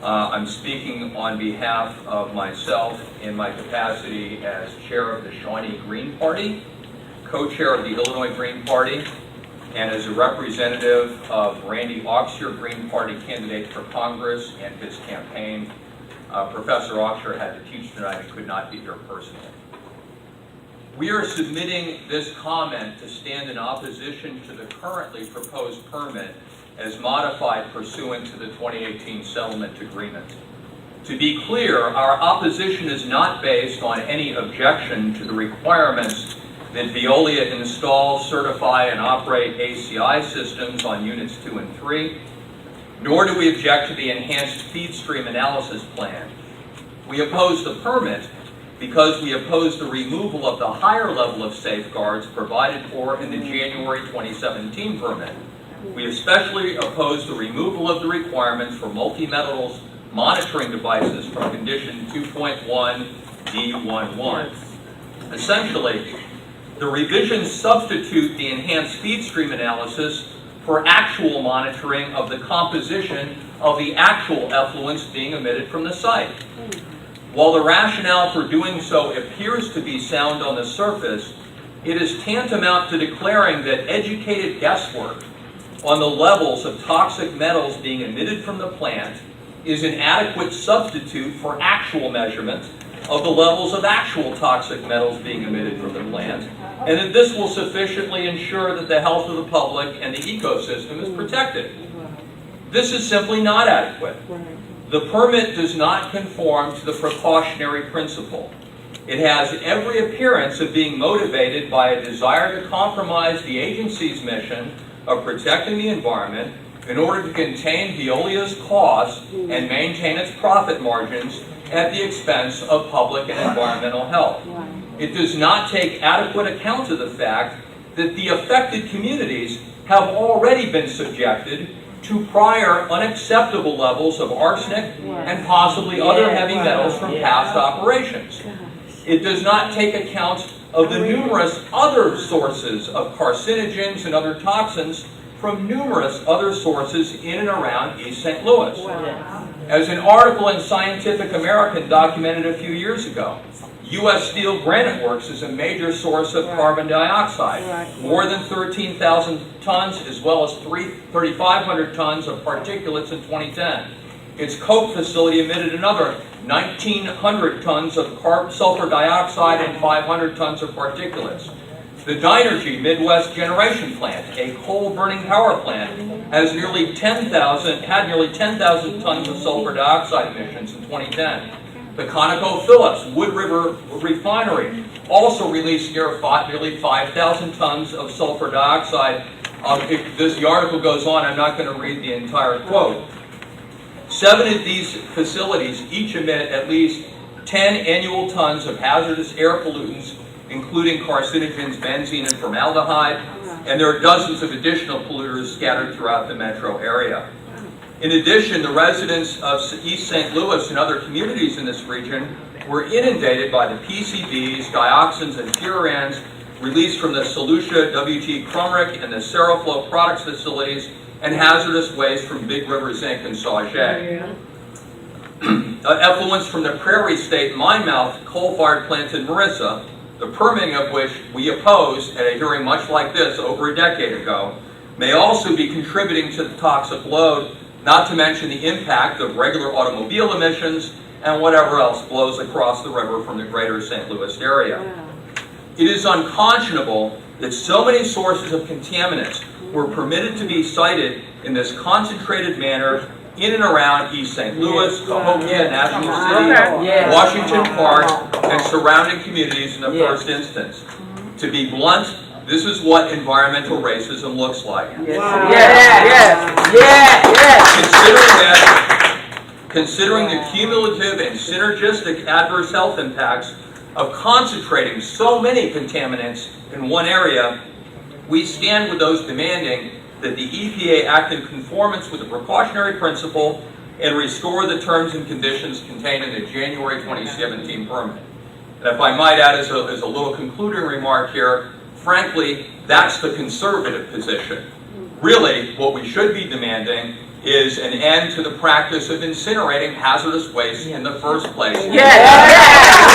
I'm speaking on behalf of myself in my capacity as chair of the Shawnee Green Party, co-chair of the Illinois Green Party, and as a representative of Randy Auxier, Green Party candidate for Congress, and his campaign. Professor Auxier had to teach tonight and could not be here personally. We are submitting this comment to stand in opposition to the currently proposed permit as modified pursuant to the 2018 settlement agreement. To be clear, our opposition is not based on any objection to the requirements that Veolia install, certify, and operate ACI systems on units 2 and 3, nor do we object to the enhanced feed stream analysis plan. We oppose the permit because we oppose the removal of the higher level of safeguards provided for in the January 2017 permit. We especially oppose the removal of the requirements for multi-metals monitoring devices from condition 2.1 D11. Essentially, the revisions substitute the enhanced feed stream analysis for actual monitoring of the composition of the actual effluents being emitted from the site. While the rationale for doing so appears to be sound on the surface, it is tantamount to declaring that educated guesswork on the levels of toxic metals being emitted from the plant is an adequate substitute for actual measurement of the levels of actual toxic metals being emitted from the plant, and that this will sufficiently ensure that the health of the public and the ecosystem is protected. This is simply not adequate. The permit does not conform to the precautionary principle. It has every appearance of being motivated by a desire to compromise the agency's mission of protecting the environment in order to contain Veolia's costs and maintain its profit margins at the expense of public and environmental health. It does not take adequate account of the fact that the affected communities have already been subjected to prior unacceptable levels of arsenic and possibly other heavy metals from past operations. It does not take account of the numerous other sources of carcinogens and other toxins from numerous other sources in and around East St. Louis. As an article in Scientific American documented a few years ago, U.S. Steel Granite Works is a major source of carbon dioxide, more than 13,000 tons as well as 3,500 tons of particulates in 2010. Its coke facility emitted another 1,900 tons of sulfur dioxide and 500 tons of particulates. The Dynergy Midwest Generation Plant, a coal-burning power plant, had nearly 10,000 tons of sulfur dioxide emissions in 2010. The ConocoPhillips Wood River Refinery also released nearly 5,000 tons of sulfur dioxide. The article goes on, I'm not going to read the entire quote. 7 of these facilities each emit at least 10 annual tons of hazardous air pollutants, including carcinogens, benzene, and formaldehyde, and there are dozens of additional polluters scattered throughout the metro area. In addition, the residents of East St. Louis and other communities in this region were inundated by the PCBs, dioxins, and furans released from the Solutia WG Crumrick and the Seroflow Products facilities and hazardous waste from Big River Zinc and Sauget. Effluents from the Prairie State Minemouth coal-fired plant in Marissa, the permitting of which we opposed at a hearing much like this over a decade ago, may also be contributing to the toxic load, not to mention the impact of regular automobile emissions and whatever else blows across the river from the greater St. Louis area. It is unconscionable that so many sources of contaminants were permitted to be cited in this concentrated manner in and around East St. Louis, Cahokia, National City, Washington Park, and surrounding communities in the first instance. To be blunt, this is what environmental racism looks like. Considering the cumulative and synergistic adverse health impacts of concentrating so many contaminants in one area, we stand with those demanding that the EPA act in conformance with the precautionary principle and restore the terms and conditions contained in the January 2017 permit. And if I might add as a little concluding remark here, frankly, that's the conservative position. Really, what we should be demanding is an end to the practice of incinerating hazardous waste in the first place. Yeah.